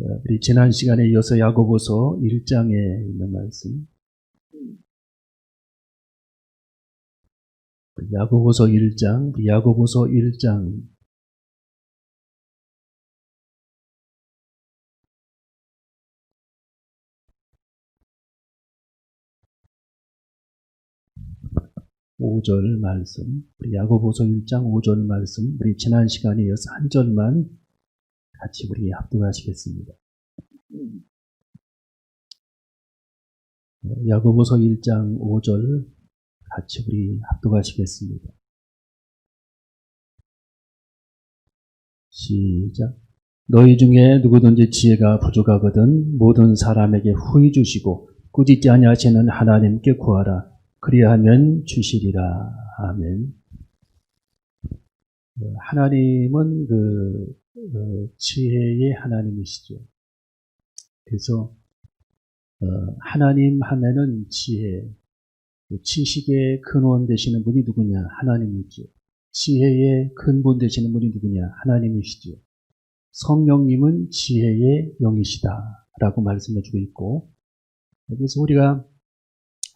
우리 지난 시간에 이어서 야고보서 1장에 있는 말씀, 야고보서 1장 5절 말씀, 우리 야고보서 1장 5절 말씀, 우리 지난 시간에 이어서 한 절만 같이 우리 합독하시겠습니다. 야고보서 1장 5절 같이 우리 합독하시겠습니다. 시작. 너희 중에 누구든지 지혜가 부족하거든 모든 사람에게 후히 주시고 꾸짖지 아니하시는 하나님께 구하라. 그리하면 주시리라. 아멘. 하나님은 지혜의 하나님이시죠. 그래서 하나님 하면은 지혜, 지식의 근원 되시는 분이 누구냐? 하나님이죠. 지혜의 근본 되시는 분이 누구냐? 하나님이시죠. 성령님은 지혜의 영이시다 라고 말씀해주고 있고, 그래서 우리가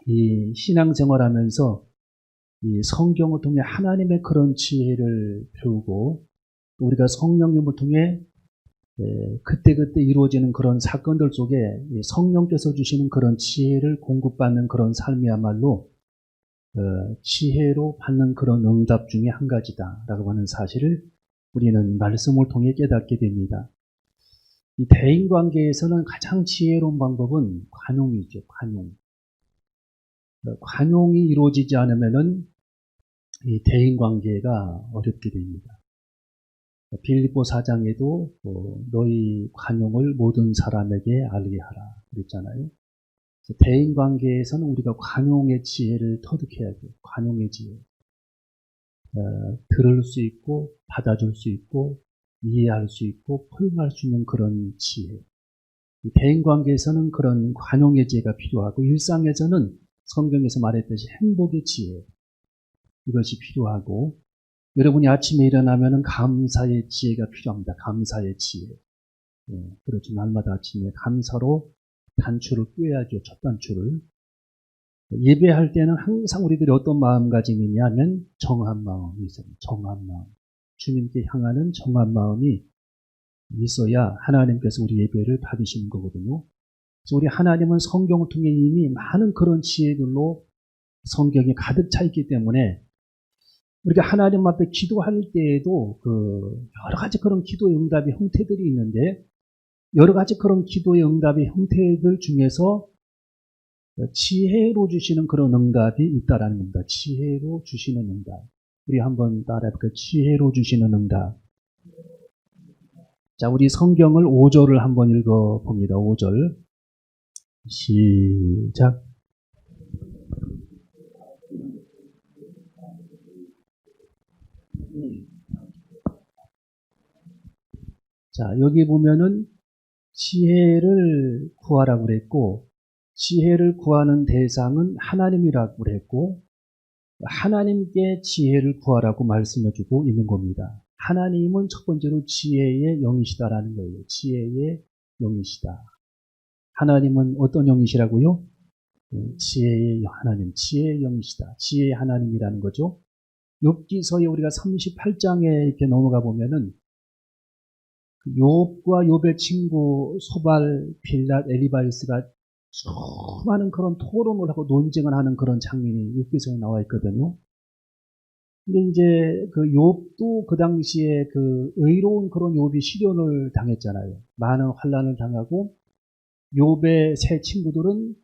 이 신앙생활하면서 이 성경을 통해 하나님의 그런 지혜를 배우고, 또 우리가 성령님을 통해 그때그때 이루어지는 그런 사건들 속에 성령께서 주시는 그런 지혜를 공급받는 그런 삶이야말로 지혜로 받는 그런 응답 중에 한 가지다라고 하는 사실을 우리는 말씀을 통해 깨닫게 됩니다. 이 대인관계에서는 가장 지혜로운 방법은 관용이죠. 관용이 이루어지지 않으면은 이 대인관계가 어렵게 됩니다. 빌립보 4장에도 너희 관용을 모든 사람에게 알게 하라 그랬잖아요. 대인관계에서는 우리가 관용의 지혜를 터득해야 돼요. 관용의 지혜. 들을 수 있고 받아줄 수 있고 이해할 수 있고 포용할 수 있는 그런 지혜. 대인관계에서는 그런 관용의 지혜가 필요하고, 일상에서는 성경에서 말했듯이 행복의 지혜, 이것이 필요하고, 여러분이 아침에 일어나면 감사의 지혜가 필요합니다. 감사의 지혜. 그렇죠. 날마다 아침에 감사로 단추를 꿰야죠. 첫 단추를. 예배할 때는 항상 우리들이 어떤 마음가짐이냐 하면 정한 마음이 있어요. 정한 마음. 주님께 향하는 정한 마음이 있어야 하나님께서 우리 예배를 받으시는 거거든요. 그래서 우리 하나님은 성경을 통해 이미 많은 그런 지혜들로 성경이 가득 차 있기 때문에 우리가 하나님 앞에 기도할 때에도 여러 가지 그런 기도의 응답의 형태들이 있는데, 여러 가지 그런 기도의 응답의 형태들 중에서 지혜로 주시는 그런 응답이 있다라는 겁니다. 지혜로 주시는 응답. 우리 한번 따라해볼까요? 지혜로 주시는 응답. 자, 우리 성경을 5절을 한번 읽어봅니다. 5절. 시작. 자, 여기 보면은 지혜를 구하라고 그랬고, 지혜를 구하는 대상은 하나님이라고 그랬고, 하나님께 지혜를 구하라고 말씀해주고 있는 겁니다. 하나님은 첫 번째로 지혜의 영이시다라는 거예요. 지혜의 영이시다. 하나님은 어떤 영이시라고요? 지혜의 하나님, 지혜의 영이시다. 지혜의 하나님이라는 거죠. 욥기서에 우리가 38장에 이렇게 넘어가 보면은 욥과 욥의 친구 소발, 빌랏, 엘리바이스가 수많은 그런 토론을 하고 논쟁을 하는 그런 장면이 욥기서에 나와 있거든요. 근데 이제 욥도 그 당시에 의로운 그런 욥이 시련을 당했잖아요. 많은 환난을 당하고, 욥의 세 친구들은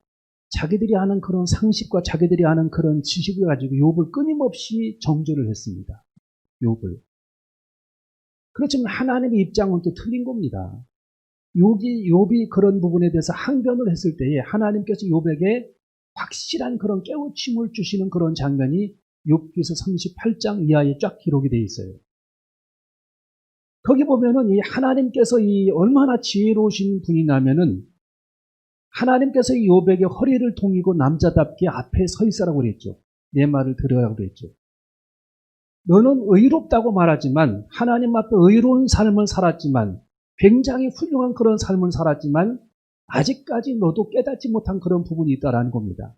자기들이 아는 그런 상식과 자기들이 아는 그런 지식을 가지고 욥을 끊임없이 정죄를 했습니다. 욥을. 그렇지만 하나님의 입장은 또 틀린 겁니다. 욥이 그런 부분에 대해서 항변을 했을 때에 하나님께서 욥에게 확실한 그런 깨우침을 주시는 그런 장면이 욥기서 38장 이하에 쫙 기록이 되어 있어요. 거기 보면은 이 하나님께서 얼마나 지혜로우신 분이냐면은, 하나님께서 이 욥에게 허리를 동이고 남자답게 앞에 서 있으라고 그랬죠. 내 말을 들으라고 그랬죠. 너는 의롭다고 말하지만, 하나님 앞에 의로운 삶을 살았지만, 굉장히 훌륭한 그런 삶을 살았지만 아직까지 너도 깨닫지 못한 그런 부분이 있다라는 겁니다.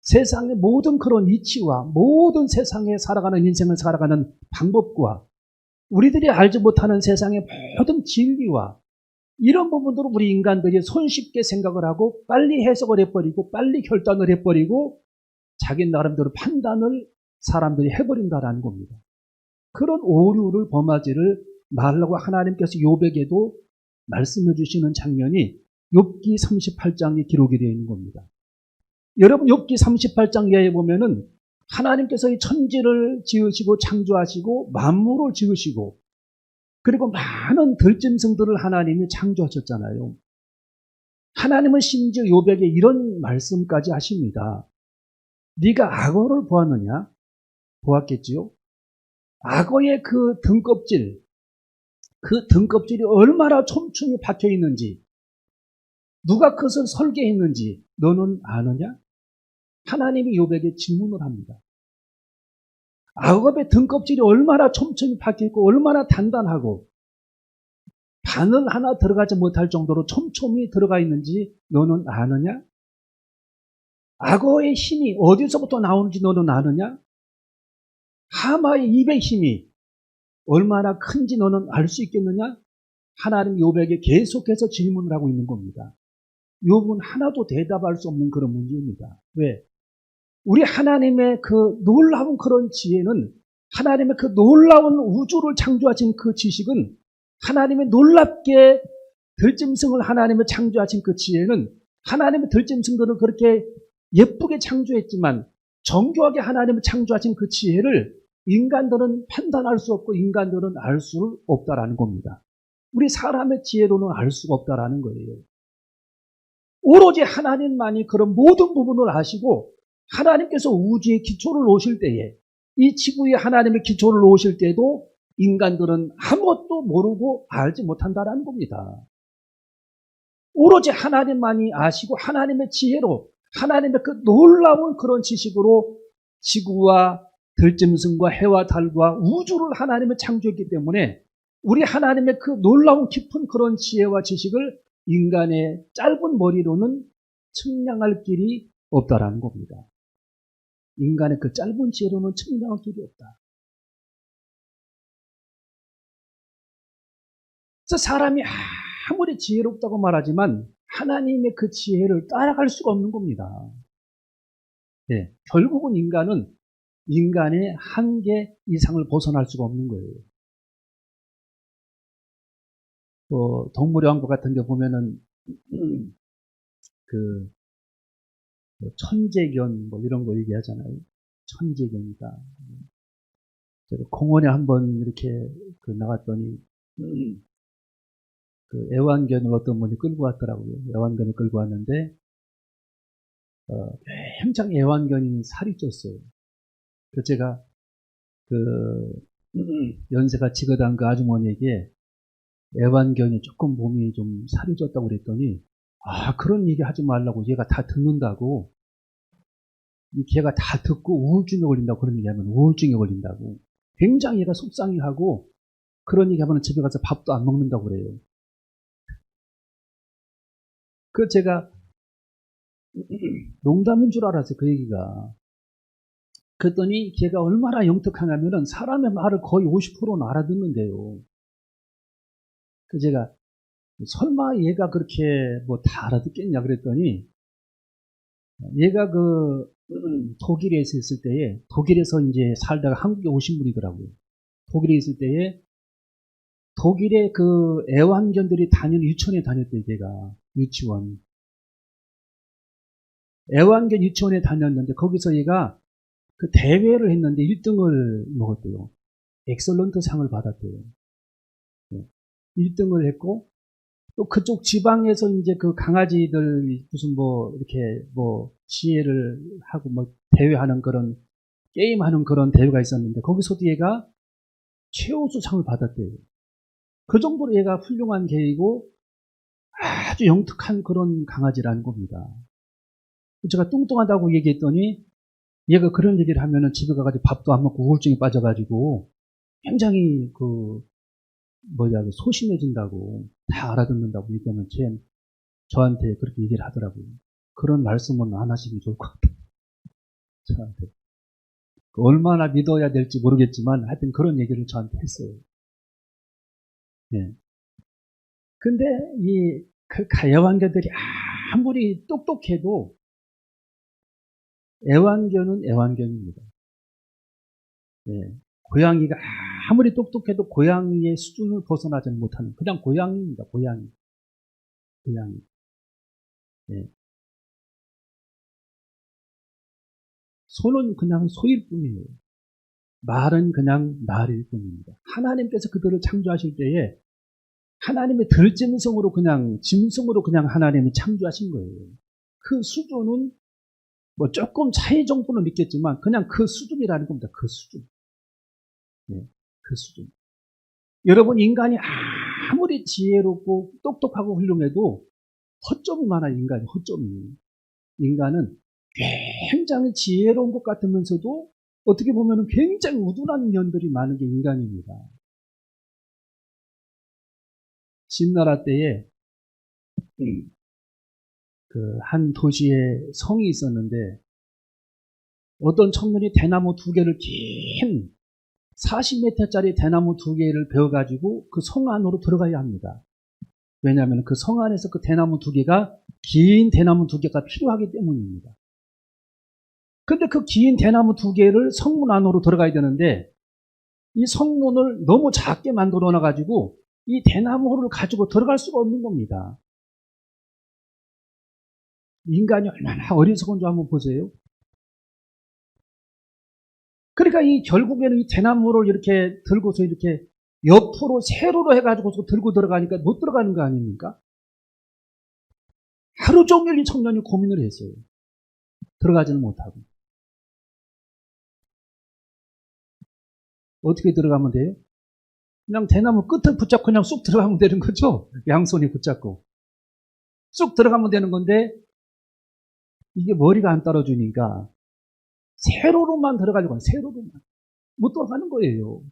세상의 모든 그런 이치와 모든 세상에 살아가는 인생을 살아가는 방법과 우리들이 알지 못하는 세상의 모든 진리와 이런 부분들을 우리 인간들이 손쉽게 생각을 하고 빨리 해석을 해버리고 빨리 결단을 해버리고 자기 나름대로 판단을 사람들이 해버린다라는 겁니다. 그런 오류를 범하지를 말라고 하나님께서 욥에게도 말씀해 주시는 장면이 욥기 38장에 기록이 되어 있는 겁니다. 여러분 욥기 38장 이하에 보면은 하나님께서 이 천지를 지으시고 창조하시고 만물을 지으시고 그리고 많은 들짐승들을 하나님이 창조하셨잖아요. 하나님은 심지어 욥에게 이런 말씀까지 하십니다. 네가 악어를 보았느냐? 보았겠지요? 악어의 그 등껍질이 얼마나 촘촘히 박혀 있는지 누가 그것을 설계했는지 너는 아느냐? 하나님이 욥에게 질문을 합니다. 악어의 등껍질이 얼마나 촘촘히 박혀있고 얼마나 단단하고 바늘 하나 들어가지 못할 정도로 촘촘히 들어가 있는지 너는 아느냐? 악어의 힘이 어디서부터 나오는지 너는 아느냐? 하마의 입의 힘이 얼마나 큰지 너는 알 수 있겠느냐? 하나님 욥에게 계속해서 질문을 하고 있는 겁니다. 욥은 하나도 대답할 수 없는 그런 문제입니다. 왜? 우리 하나님의 그 놀라운 그런 지혜는 하나님의 그 놀라운 우주를 창조하신 그 지식은 하나님의 놀랍게 들짐승을 하나님의 창조하신 그 지혜는 하나님의 들짐승들을 그렇게 예쁘게 창조했지만 정교하게 하나님의 창조하신 그 지혜를 인간들은 판단할 수 없고 인간들은 알 수 없다라는 겁니다. 우리 사람의 지혜로는 알 수가 없다라는 거예요. 오로지 하나님만이 그런 모든 부분을 아시고 하나님께서 우주의 기초를 놓으실 때에 이 지구에 하나님의 기초를 놓으실 때도 인간들은 아무것도 모르고 알지 못한다라는 겁니다. 오로지 하나님만이 아시고 하나님의 지혜로 하나님의 그 놀라운 그런 지식으로 지구와 들짐승과 해와 달과 우주를 하나님이 창조했기 때문에 우리 하나님의 그 놀라운 깊은 그런 지혜와 지식을 인간의 짧은 머리로는 측량할 길이 없다라는 겁니다. 인간의 그 짧은 지혜로는 측량할 길이 없다. 그래서 사람이 아무리 지혜롭다고 말하지만 하나님의 그 지혜를 따라갈 수가 없는 겁니다. 네, 결국은 인간은 인간의 한계 이상을 벗어날 수가 없는 거예요. 동물의 왕국 같은 데 보면은 그 천재견 뭐 이런 거 얘기하잖아요. 천재견이다. 제가 공원에 한번 이렇게 나갔더니 그 애완견을 어떤 분이 끌고 왔더라고요. 애완견을 끌고 왔는데 굉장히 애완견이 살이 쪘어요. 그래서 제가 연세가 지긋한 그 아주머니에게 애완견이 조금 몸이 좀 살이 쪘다고 그랬더니 그런 얘기 하지 말라고 얘가 다 듣는다고 이 걔가 다 듣고 우울증에 걸린다고 그런 얘기하면 우울증에 걸린다고 굉장히 얘가 속상해하고 그런 얘기하면 집에 가서 밥도 안 먹는다고 그래요. 그 제가 농담인 줄 알았어요. 그 얘기가. 그랬더니 걔가 얼마나 영특하냐면은 사람의 말을 거의 50%는 알아듣는데요. 그 제가 설마 얘가 그렇게 뭐 다 알아듣겠냐 그랬더니 얘가 독일에 있을 때에 독일에서 이제 살다가 한국에 오신 분이더라고요. 독일에 있을 때에 독일의 그 애완견들이 다니는 유치원에 다녔대요. 걔가 유치원. 애완견 유치원에 다녔는데 거기서 얘가 그 대회를 했는데 1등을 먹었대요. 엑설런트 상을 받았대요. 1등을 했고 또 그쪽 지방에서 이제 그 강아지들 무슨 이렇게 지혜를 하고 대회하는 그런 게임하는 그런 대회가 있었는데 거기서도 얘가 최우수 상을 받았대요. 그 정도로 얘가 훌륭한 개이고 아주 영특한 그런 강아지라는 겁니다. 제가 뚱뚱하다고 얘기했더니 얘가 그런 얘기를 하면은 집에 가가지고 밥도 안 먹고 우울증에 빠져가지고 굉장히 소심해진다고, 다 알아듣는다고 얘기하면 저한테 그렇게 얘기를 하더라고요. 그런 말씀은 안 하시기 좋을 것 같아요. 저한테. 얼마나 믿어야 될지 모르겠지만 하여튼 그런 얘기를 저한테 했어요. 예. 근데 그 애완견들이 아무리 똑똑해도 애완견은 애완견입니다. 예. 고양이가 아무리 똑똑해도 고양이의 수준을 벗어나지는 못하는 그냥 고양이입니다. 고양이. 예. 소는 그냥 소일 뿐이에요. 말은 그냥 말일 뿐입니다. 하나님께서 그들을 창조하실 때에 하나님의 들짐승으로 짐승으로 그냥 하나님이 창조하신 거예요. 그 수준은 조금 차이 정도는 있겠지만 그냥 그 수준이라는 겁니다. 그 수준. 네, 그 수준. 여러분, 인간이 아무리 지혜롭고 똑똑하고 훌륭해도 허점이 많아요. 허점이. 인간은 굉장히 지혜로운 것 같으면서도 어떻게 보면 굉장히 우둔한 면들이 많은 게 인간입니다. 신나라 때에 한 도시에 성이 있었는데 어떤 청년이 대나무 2개를 긴 40m짜리 대나무 2개를 베어가지고 그 성 안으로 들어가야 합니다. 왜냐하면 그 성 안에서 그 대나무 2개가 긴 대나무 2개가 필요하기 때문입니다. 근데 그 긴 대나무 2개를 성문 안으로 들어가야 되는데 이 성문을 너무 작게 만들어 놔가지고 이 대나무를 가지고 들어갈 수가 없는 겁니다. 인간이 얼마나 어리석은 줄 한번 보세요. 그러니까 결국에는 이 대나무를 이렇게 들고서 이렇게 옆으로 세로로 해가지고서 들고 들어가니까 못 들어가는 거 아닙니까? 하루 종일 이 청년이 고민을 했어요. 들어가지는 못하고. 어떻게 들어가면 돼요? 그냥 대나무 끝을 붙잡고 그냥 쑥 들어가면 되는 거죠. 양손이 붙잡고. 쑥 들어가면 되는 건데 이게 머리가 안 따라주니까 세로로만 들어가려고 하는 세로로만. 못 들어가는 거예요.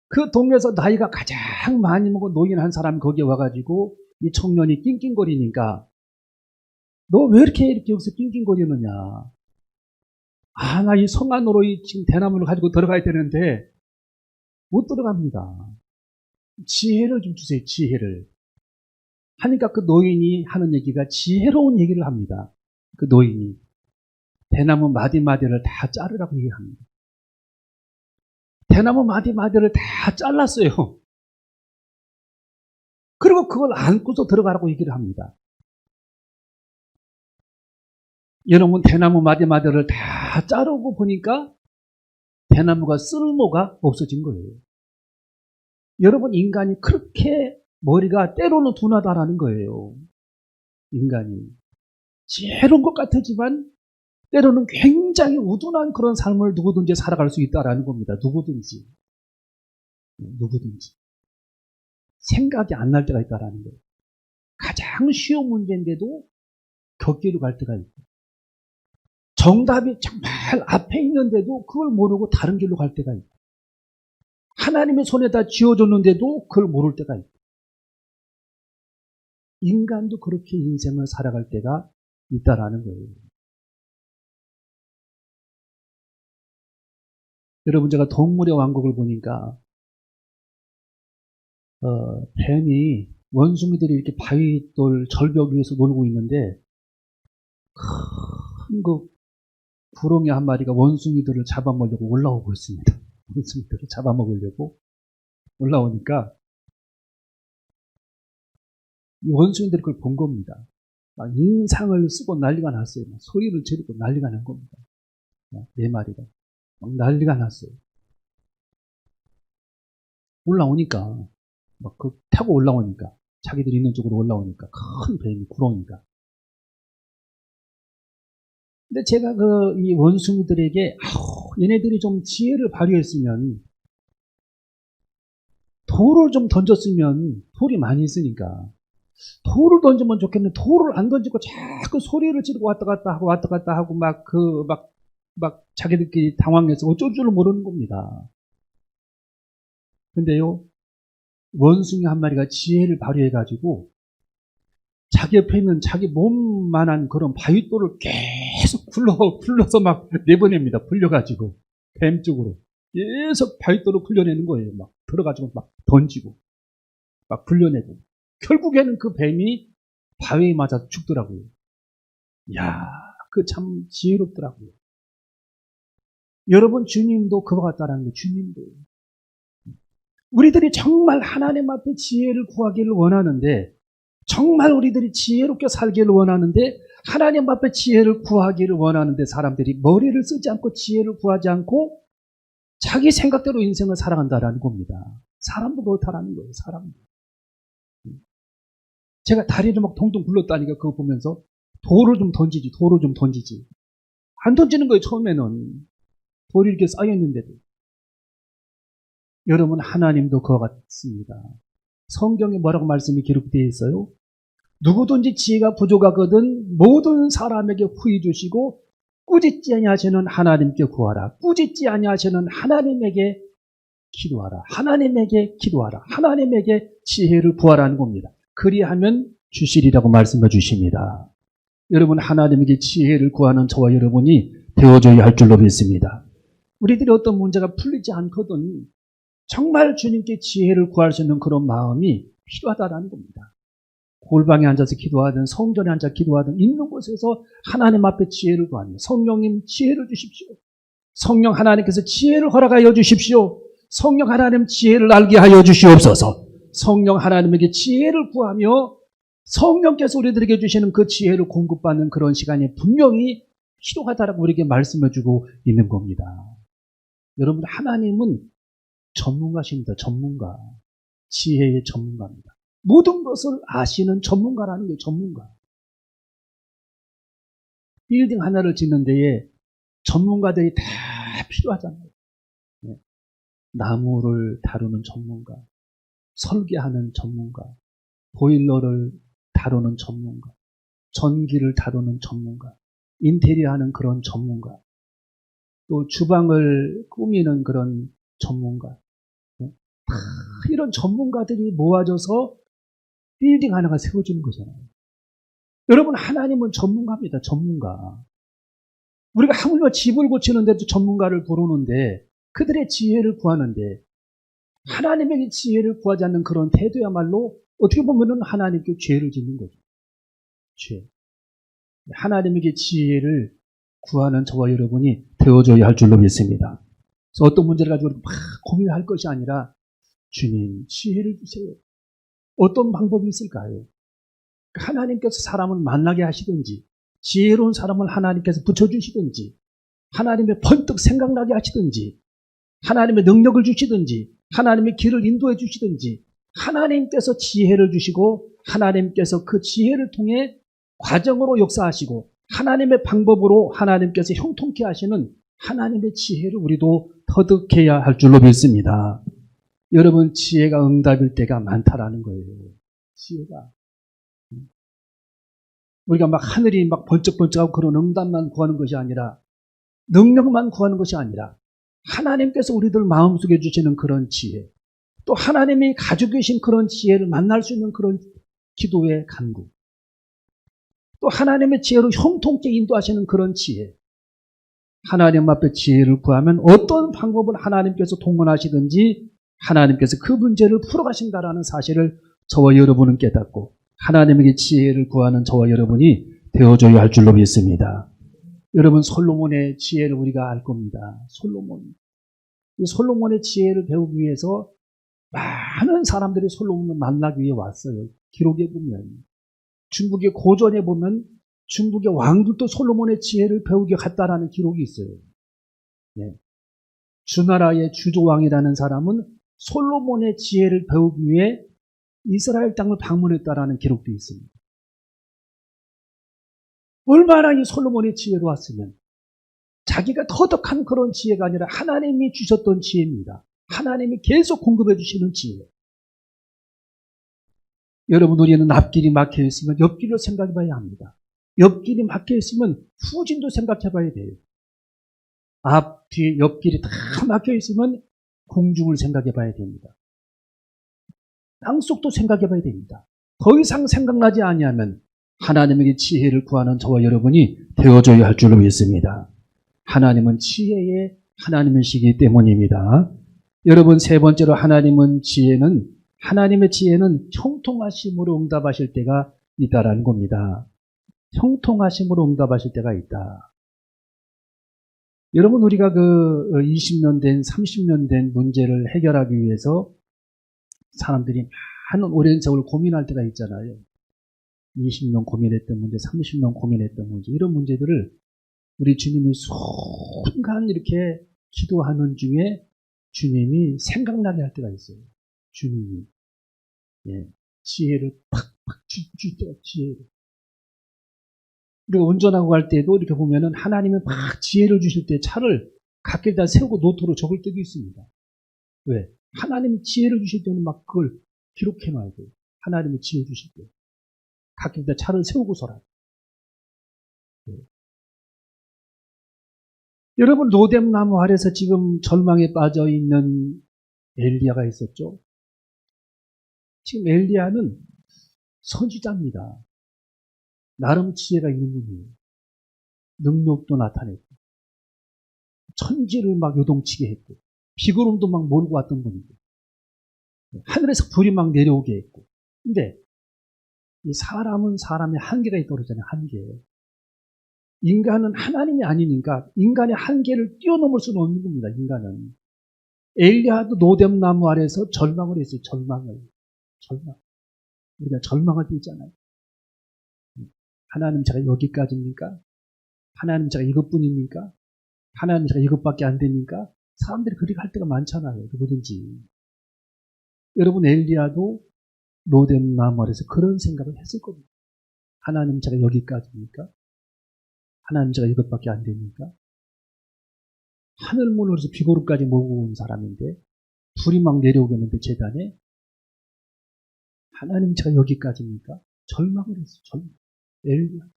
그 동네에서 나이가 가장 많이 먹은 노인 한 사람이 거기에 와가지고 이 청년이 낑낑거리니까 너 왜 이렇게 여기서 낑낑거리느냐. 나 이 성 안으로 지금 대나무를 가지고 들어가야 되는데 못 들어갑니다. 지혜를 좀 주세요. 지혜를. 하니까 그 노인이 하는 얘기가 지혜로운 얘기를 합니다. 그 노인이 대나무 마디마디를 다 자르라고 얘기합니다. 대나무 마디마디를 다 잘랐어요. 그리고 그걸 안고서 들어가라고 얘기를 합니다. 여러분, 대나무 마디마디를 다 자르고 보니까 대나무가 쓸모가 없어진 거예요. 여러분, 인간이 그렇게 머리가 때로는 둔하다라는 거예요. 인간이. 지혜로운 것 같지만 때로는 굉장히 우둔한 그런 삶을 누구든지 살아갈 수 있다라는 겁니다. 누구든지. 생각이 안 날 때가 있다라는 거예요. 가장 쉬운 문제인데도 격기로 갈 때가 있고 정답이 정말 앞에 있는데도 그걸 모르고 다른 길로 갈 때가 있고 하나님의 손에다 쥐어줬는데도 그걸 모를 때가 있고 인간도 그렇게 인생을 살아갈 때가 있다라는 거예요. 여러분, 제가 동물의 왕국을 보니까 뱀이 원숭이들이 이렇게 바위돌 절벽 위에서 놀고 있는데 큰 구렁이 한 마리가 원숭이들을 잡아먹으려고 올라오고 있습니다. 원숭이들을 잡아먹으려고 올라오니까 이 원숭이들이 그걸 본 겁니다. 막 인상을 쓰고 난리가 났어요. 소리를 지르고 난리가 난 겁니다. 4마리가 막 난리가 났어요. 올라오니까 막 타고 올라오니까 자기들이 있는 쪽으로 올라오니까 큰 뱀이 구렁이가. 근데 제가 이 원숭이들에게 얘네들이 좀 지혜를 발휘했으면 돌을 좀 던졌으면 돌이 많이 있으니까 돌을 던지면 좋겠는데 돌을 안 던지고 자꾸 소리를 지르고 왔다 갔다 하고 막 자기들끼리 당황해서 어쩔 줄을 모르는 겁니다. 근데요, 원숭이 한 마리가 지혜를 발휘해가지고 자기 옆에 있는 자기 몸만한 그런 바윗돌을 계속 굴러서 막 내보냅니다. 불려가지고 뱀 쪽으로 계속 바윗돌을 굴려내는 거예요. 막 들어가지고 막 던지고 막 굴려내고 결국에는 그 뱀이 바위에 맞아서 죽더라고요. 이야, 그 참 지혜롭더라고요. 여러분, 주님도 그와 같다라는 거예요. 주님도. 우리들이 정말 하나님 앞에 지혜를 구하기를 원하는데, 정말 우리들이 지혜롭게 살기를 원하는데, 하나님 앞에 지혜를 구하기를 원하는데 사람들이 머리를 쓰지 않고 지혜를 구하지 않고 자기 생각대로 인생을 살아간다라는 겁니다. 사람도 그렇다라는 거예요. 사람도. 제가 다리를 막 동동 굴렀다니까 그거 보면서 돌을 좀 던지지. 안 던지는 거예요. 처음에는. 돌이 이렇게 쌓여있는데도. 여러분, 하나님도 그와 같습니다. 성경에 뭐라고 말씀이 기록되어 있어요? 누구든지 지혜가 부족하거든 모든 사람에게 후히 주시고 꾸짖지 아니하시는 하나님께 구하라. 꾸짖지 아니하시는 하나님에게 기도하라. 하나님에게 기도하라. 하나님에게 지혜를 구하라는 겁니다. 그리하면 주시리라고 말씀해 주십니다. 여러분, 하나님에게 지혜를 구하는 저와 여러분이 되어줘야 할 줄로 믿습니다. 우리들이 어떤 문제가 풀리지 않거든 정말 주님께 지혜를 구할 수 있는 그런 마음이 필요하다는 겁니다. 골방에 앉아서 기도하든 성전에 앉아 기도하든 있는 곳에서 하나님 앞에 지혜를 구하며 성령님 지혜를 주십시오. 성령 하나님께서 지혜를 허락하여 주십시오. 성령 하나님 지혜를 알게 하여 주시옵소서. 성령 하나님에게 지혜를 구하며 성령께서 우리들에게 주시는 그 지혜를 공급받는 그런 시간이 분명히 필요하다라고 우리에게 말씀해 주고 있는 겁니다. 여러분, 하나님은 전문가십니다. 전문가. 지혜의 전문가입니다. 모든 것을 아시는 전문가라는 게 전문가. 빌딩 하나를 짓는 데에 전문가들이 다 필요하잖아요. 네. 나무를 다루는 전문가, 설계하는 전문가, 보일러를 다루는 전문가, 전기를 다루는 전문가, 인테리어 하는 그런 전문가, 또 주방을 꾸미는 그런 전문가. 네. 이런 전문가들이 모아져서 빌딩 하나가 세워지는 거잖아요. 여러분, 하나님은 전문가입니다. 전문가. 우리가 하물며 집을 고치는데도 전문가를 부르는데 그들의 지혜를 구하는데 하나님에게 지혜를 구하지 않는 그런 태도야말로 어떻게 보면 하나님께 죄를 짓는 거죠. 죄. 하나님에게 지혜를 구하는 저와 여러분이 되어줘야 할 줄로 믿습니다. 그래서 어떤 문제를 가지고 막 고민할 것이 아니라 주님, 지혜를 주세요. 어떤 방법이 있을까요? 하나님께서 사람을 만나게 하시든지 지혜로운 사람을 하나님께서 붙여주시든지 하나님의 번뜩 생각나게 하시든지 하나님의 능력을 주시든지 하나님의 길을 인도해 주시든지 하나님께서 지혜를 주시고 하나님께서 그 지혜를 통해 과정으로 역사하시고 하나님의 방법으로 하나님께서 형통케 하시는 하나님의 지혜를 우리도 터득해야 할 줄로 믿습니다. 여러분, 지혜가 응답일 때가 많다라는 거예요. 지혜가. 우리가 막 하늘이 막 번쩍번쩍하고 그런 응답만 구하는 것이 아니라 능력만 구하는 것이 아니라 하나님께서 우리들 마음속에 주시는 그런 지혜, 또 하나님이 가지고 계신 그런 지혜를 만날 수 있는 그런 기도의 간구, 또 하나님의 지혜로 형통케 인도하시는 그런 지혜, 하나님 앞에 지혜를 구하면 어떤 방법을 하나님께서 동원하시든지 하나님께서 그 문제를 풀어가신다라는 사실을 저와 여러분은 깨닫고 하나님에게 지혜를 구하는 저와 여러분이 되어줘야 할 줄로 믿습니다. 여러분, 솔로몬의 지혜를 우리가 알 겁니다. 이 솔로몬의 지혜를 배우기 위해서 많은 사람들이 솔로몬을 만나기 위해 왔어요. 기록에 보면 중국의 고전에 보면 중국의 왕들도 솔로몬의 지혜를 배우기 갔다라는 기록이 있어요. 네. 주나라의 주조왕이라는 사람은 솔로몬의 지혜를 배우기 위해 이스라엘 땅을 방문했다라는 기록도 있습니다. 얼마나 이 솔로몬의 지혜로 왔으면 자기가 터득한 그런 지혜가 아니라 하나님이 주셨던 지혜입니다. 하나님이 계속 공급해 주시는 지혜. 여러분, 우리는 앞길이 막혀 있으면 옆길을 생각해 봐야 합니다. 옆길이 막혀 있으면 후진도 생각해 봐야 돼요. 앞, 뒤, 옆길이 다 막혀 있으면 공중을 생각해 봐야 됩니다. 땅속도 생각해 봐야 됩니다. 더 이상 생각나지 아니하면 하나님에게 지혜를 구하는 저와 여러분이 되어줘야 할 줄로 믿습니다. 하나님은 지혜의 하나님이시기 때문입니다. 여러분, 세 번째로 하나님의 지혜는 형통하심으로 응답하실 때가 있다라는 겁니다. 형통하심으로 응답하실 때가 있다. 여러분, 우리가 20년 된, 30년 된 문제를 해결하기 위해서 사람들이 많은 오랜 세월 고민할 때가 있잖아요. 20년 고민했던 문제, 30년 고민했던 문제, 이런 문제들을 우리 주님이 순간 이렇게 기도하는 중에 주님이 생각나게 할 때가 있어요. 주님이. 지혜를 팍팍 줄 때가 지혜를. 우리가 운전하고 갈 때도 이렇게 보면은 하나님이 막 지혜를 주실 때 차를 갓길에다 세우고 노트로 적을 때도 있습니다. 왜? 하나님이 지혜를 주실 때는 막 그걸 기록해놔야 돼요. 하나님이 지혜 주실 때. 갓길에다 차를 세우고서라. 여러분, 로뎀나무 아래서 지금 절망에 빠져 있는 엘리야가 있었죠. 지금 엘리야는 선지자입니다. 나름 지혜가 있는 분이에요. 능력도 나타냈고, 천지를 막 요동치게 했고, 비구름도 막 몰고 왔던 분이고, 하늘에서 불이 막 내려오게 했고. 근데 이 사람은 사람의 한계가 있다고 그러잖아요. 한계. 인간은 하나님이 아니니까 인간의 한계를 뛰어넘을 수는 없는 겁니다. 인간은. 엘리야도 노뎀나무 아래서 절망을 했어요. 절망. 우리가 절망할 때 있잖아요. 하나님, 제가 여기까지입니까? 하나님, 제가 이것뿐입니까? 하나님, 제가 이것밖에 안 됩니까? 사람들이 그렇게 할 때가 많잖아요. 누구든지. 여러분, 엘리야도 로뎀나무 아래서 그런 생각을 했을 겁니다. 하나님, 제가 여기까지입니까? 하나님, 제가 이것밖에 안 됩니까? 하늘문으로서 비구름까지 몰고 온 사람인데 불이 막 내려오겠는데 재단에 하나님, 제가 여기까지입니까? 절망을 했어요. 절망. 엘리야.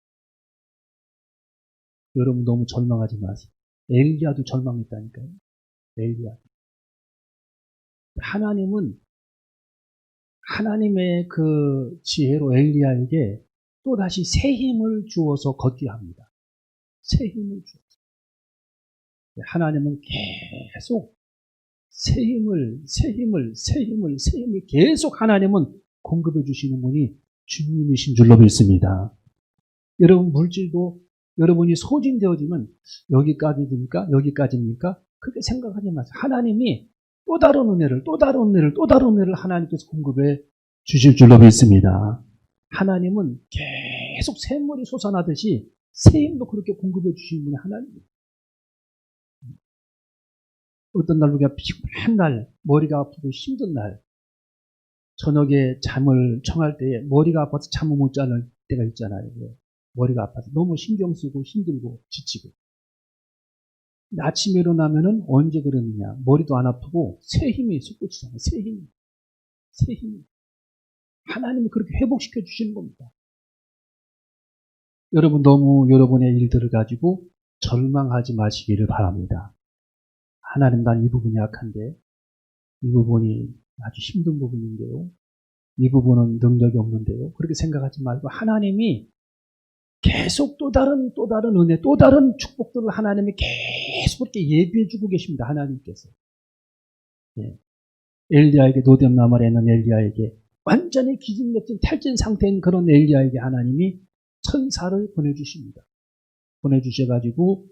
여러분, 너무 절망하지 마세요. 엘리야도 절망했다니까요. 엘리야. 하나님은 하나님의 그 지혜로 엘리야에게 또다시 새 힘을 주어서 걷게 합니다. 새 힘을 주어서. 하나님은 계속 새 힘을 계속 하나님은 공급해 주시는 분이 주님이신 줄로 믿습니다. 여러분, 물질도 여러분이 소진되어지면 여기까지입니까? 그렇게 생각하지 마세요. 하나님이 또 다른 은혜를 하나님께서 공급해 주실 줄로 믿습니다. 하나님은 계속 샘물이 솟아나듯이 새 힘도 그렇게 공급해 주시는 분이 하나님이에요. 어떤 날 우리가 피곤한 날, 머리가 아프고 힘든 날, 저녁에 잠을 청할 때에 머리가 아파서 잠을 못 자는 때가 있잖아요. 머리가 아파서 너무 신경 쓰고 힘들고 지치고. 아침에 일어나면은 언제 그러느냐? 머리도 안 아프고 새 힘이 솟구치잖아요. 새 힘이. 하나님이 그렇게 회복시켜 주시는 겁니다. 여러분, 너무 여러분의 일들을 가지고 절망하지 마시기를 바랍니다. 하나님, 난 이 부분이 약한데, 이 부분이 아주 힘든 부분인데요. 이 부분은 능력이 없는데요. 그렇게 생각하지 말고 하나님이 계속 또 다른 은혜, 또 다른 축복들을 하나님이 계속 그렇게 예비해 주고 계십니다. 하나님께서. 엘리야에게, 노뎀나무 아래에 있는 엘리야에게, 완전히 기진맥진 탈진 상태인 그런 엘리야에게 하나님이 천사를 보내주십니다. 보내주셔가지고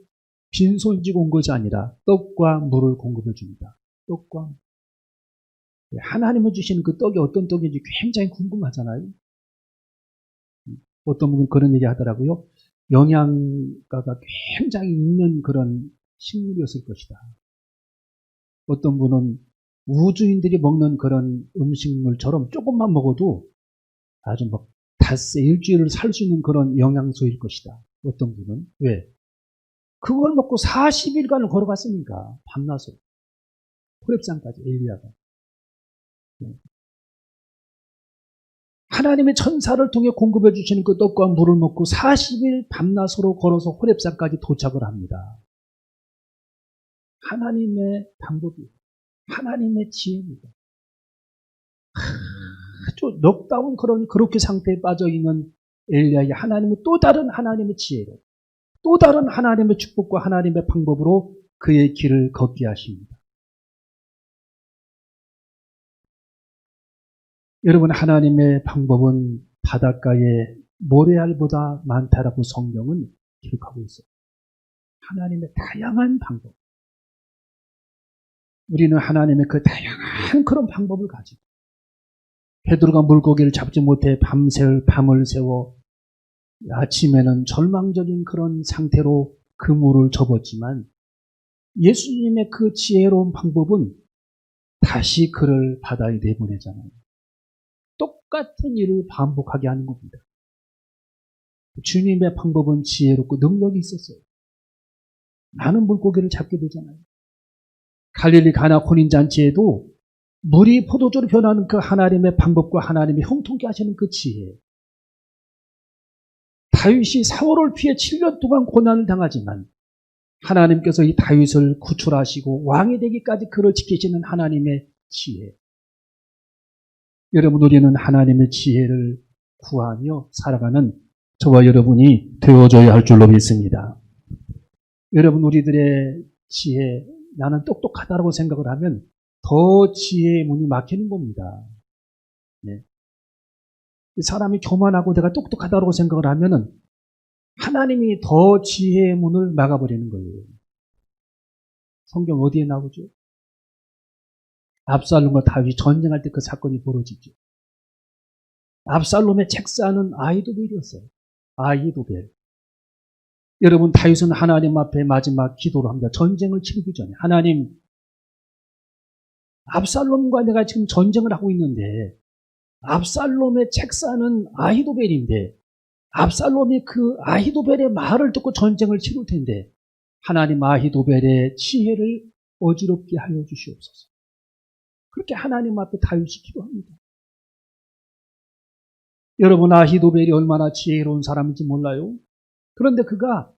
빈손지고 온 것이 아니라 떡과 물을 공급해 줍니다. 떡과 물. 하나님을 주시는 그 떡이 어떤 떡인지 굉장히 궁금하잖아요. 어떤 분은 그런 얘기 하더라고요. 영양가가 굉장히 있는 그런 식물이었을 것이다. 어떤 분은 우주인들이 먹는 그런 음식물처럼 조금만 먹어도 아주 막 닷새 일주일을 살 수 있는 그런 영양소일 것이다. 어떤 분은. 왜? 그걸 먹고 40일간을 걸어갔으니까. 밤낮으로. 호렙산까지 엘리야가. 하나님의 천사를 통해 공급해 주시는 그 떡과 물을 먹고 40일 밤낮으로 걸어서 호렙산까지 도착을 합니다. 하나님의 방법이, 하나님의 지혜입니다. 아주 넉다운 그렇게 상태에 빠져 있는 엘리야에게 하나님은 또 다른 하나님의 지혜로, 또 다른 하나님의 축복과 하나님의 방법으로 그의 길을 걷게 하십니다. 여러분, 하나님의 방법은 바닷가의 모래알보다 많다라고 성경은 기록하고 있어요. 하나님의 다양한 방법. 우리는 하나님의 그 다양한 그런 방법을 가지고 베드로가 물고기를 잡지 못해 밤을 새워 아침에는 절망적인 그런 상태로 그물을 접었지만 예수님의 그 지혜로운 방법은 다시 그를 바다에 내보내잖아요. 똑같은 일을 반복하게 하는 겁니다. 주님의 방법은 지혜롭고 능력이 있었어요. 많은 물고기를 잡게 되잖아요. 갈릴리 가나 혼인잔치에도 물이 포도주로 변하는 그 하나님의 방법과 하나님의 형통케 하시는 그 지혜. 다윗이 사울을 피해 7년 동안 고난을 당하지만 하나님께서 이 다윗을 구출하시고 왕이 되기까지 그를 지키시는 하나님의 지혜. 여러분, 우리는 하나님의 지혜를 구하며 살아가는 저와 여러분이 되어줘야 할 줄로 믿습니다. 여러분, 우리들의 지혜, 나는 똑똑하다고 생각을 하면 더 지혜의 문이 막히는 겁니다. 네. 사람이 교만하고 내가 똑똑하다고 생각을 하면은 하나님이 더 지혜의 문을 막아버리는 거예요. 성경 어디에 나오죠? 압살롬과 다윗이 전쟁할 때 그 사건이 벌어지죠. 압살롬의 책사는 아히도벨이었어요. 아히도벨. 여러분, 다윗은 하나님 앞에 마지막 기도를 합니다. 전쟁을 치르기 전에. 하나님, 압살롬과 내가 지금 전쟁을 하고 있는데 압살롬의 책사는 아히도벨인데 압살롬이 그 아히도벨의 말을 듣고 전쟁을 치를 텐데 하나님, 아히도벨의 지혜를 어지럽게 하여 주시옵소서. 그렇게 하나님 앞에 다윗이 기도합니다. 여러분, 아히도벨이 얼마나 지혜로운 사람인지 몰라요? 그런데 그가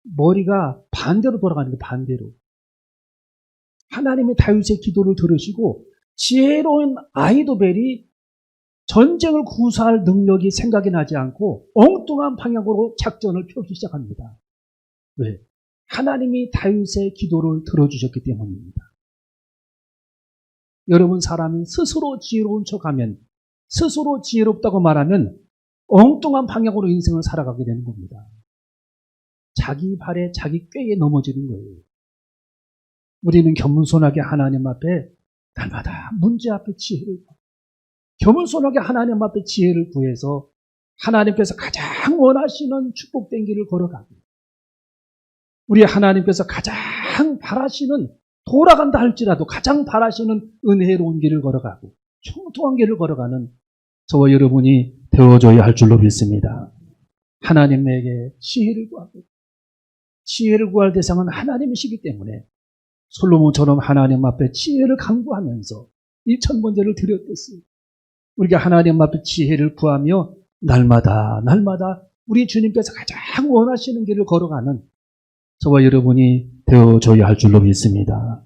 머리가 반대로 돌아가는 거예요. 반대로. 하나님의 다윗의 기도를 들으시고 지혜로운 아히도벨이 전쟁을 구사할 능력이 생각이 나지 않고 엉뚱한 방향으로 작전을 펴기 시작합니다. 왜? 하나님이 다윗의 기도를 들어주셨기 때문입니다. 여러분, 사람은 스스로 지혜로운 척하면, 스스로 지혜롭다고 말하면 엉뚱한 방향으로 인생을 살아가게 되는 겁니다. 자기 발에 자기 꾀에 넘어지는 거예요. 우리는 겸손하게 하나님 앞에 날마다 문제 앞에 지혜를 구하고, 겸손하게 하나님 앞에 지혜를 구해서 하나님께서 가장 원하시는 축복된 길을 걸어가고, 우리 하나님께서 가장 바라시는, 돌아간다 할지라도 가장 바라시는 은혜로운 길을 걸어가고 형통한 길을 걸어가는 저와 여러분이 되어줘야 할 줄로 믿습니다. 하나님에게 지혜를 구하고, 지혜를 구할 대상은 하나님이시기 때문에 솔로몬처럼 하나님 앞에 지혜를 간구하면서 1000번제를 드렸겠어요. 우리가 하나님 앞에 지혜를 구하며 날마다 우리 주님께서 가장 원하시는 길을 걸어가는 저와 여러분이 되어줘야 할 줄로 믿습니다.